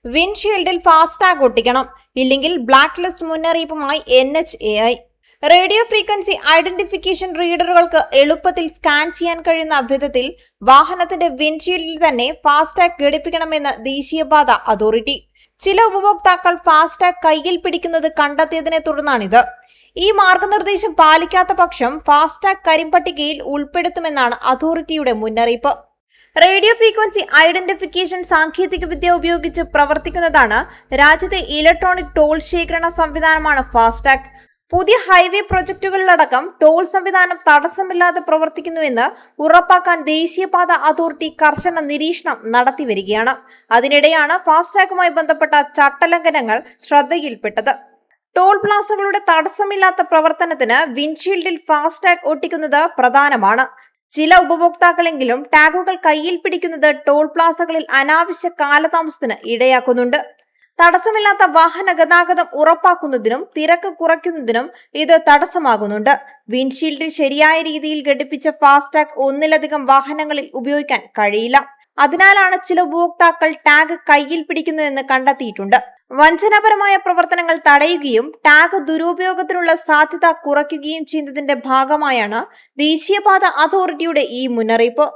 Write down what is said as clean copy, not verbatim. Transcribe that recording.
വിൻഷീൽഡിൽ FASTag ഒട്ടിക്കണം, ഇല്ലെങ്കിൽ black list മുന്നറിയിപ്പുമായി NHAI. Radio frequency identification റീഡറുകൾക്ക് എളുപ്പത്തിൽ സ്കാൻ ചെയ്യാൻ കഴിയുന്ന വിധത്തിൽ വാഹനത്തിന്റെ വിൻഷീൽഡിൽ തന്നെ ഫാസ്ടാഗ് ഘടിപ്പിക്കണമെന്ന് ദേശീയപാത അതോറിറ്റി. ചില ഉപഭോക്താക്കൾ ഫാസ്ടാഗ് കയ്യിൽ പിടിക്കുന്നത് കണ്ടെത്തിയതിനെ തുടർന്നാണിത്. ഈ മാർഗനിർദ്ദേശം പാലിക്കാത്ത പക്ഷം ഫാസ്ടാഗ് കരിമ്പട്ടികയിൽ ഉൾപ്പെടുത്തുമെന്നാണ് അതോറിറ്റിയുടെ മുന്നറിയിപ്പ്. റേഡിയോ ഫ്രീക്വൻസി ഐഡന്റിഫിക്കേഷൻ സാങ്കേതികവിദ്യ ഉപയോഗിച്ച് പ്രവർത്തിക്കുന്നതാണ് രാജ്യത്തെ ഇലക്ട്രോണിക് ടോൾ ശേഖരണ സംവിധാനമാണ് ഫാസ്ടാഗ്. പുതിയ ഹൈവേ പ്രൊജക്ടുകളിലടക്കം ടോൾ സംവിധാനം തടസ്സമില്ലാതെ പ്രവർത്തിക്കുന്നുവെന്ന് ഉറപ്പാക്കാൻ ദേശീയപാത അതോറിറ്റി കർശന നിരീക്ഷണം നടത്തിവരികയാണ്. അതിനിടെയാണ് ഫാസ്ടാഗുമായി ബന്ധപ്പെട്ട ചട്ടലംഘനങ്ങൾ ശ്രദ്ധയിൽപ്പെട്ടത്. ടോൾ പ്ലാസകളുടെ തടസ്സമില്ലാത്ത പ്രവർത്തനത്തിന് വിൻഷീൽഡിൽ ഫാസ്ടാഗ് ഒട്ടിക്കുന്നത് പ്രധാനമാണ്. ചില ഉപഭോക്താക്കളെങ്കിലും ടാഗുകൾ കയ്യിൽ പിടിക്കുന്നത് ടോൾ പ്ലാസകളിൽ അനാവശ്യ കാലതാമസത്തിന് ഇടയാക്കുന്നുണ്ട്. തടസ്സമില്ലാത്ത വാഹന ഗതാഗതം ഉറപ്പാക്കുന്നതിനും തിരക്ക് കുറയ്ക്കുന്നതിനും ഇത് തടസ്സമാകുന്നുണ്ട്. വിൻഷീൽഡിൽ ശരിയായ രീതിയിൽ ഘടിപ്പിച്ച ഫാസ്ടാഗ് ഒന്നിലധികം വാഹനങ്ങളിൽ ഉപയോഗിക്കാൻ കഴിയില്ല. അതിനാലാണ് ചില ഉപഭോക്താക്കൾ ടാഗ് കയ്യിൽ പിടിക്കുന്നതെന്ന് കണ്ടെത്തിയിട്ടുണ്ട്. വഞ്ചനാപരമായ പ്രവർത്തനങ്ങൾ തടയുകയും ടാഗ് ദുരുപയോഗത്തിനുള്ള സാധ്യത കുറയ്ക്കുകയും ചെയ്യുന്നതിന്റെ ഭാഗമായാണ് ദേശീയപാത അതോറിറ്റിയുടെ ഈ മുന്നറിയിപ്പ്.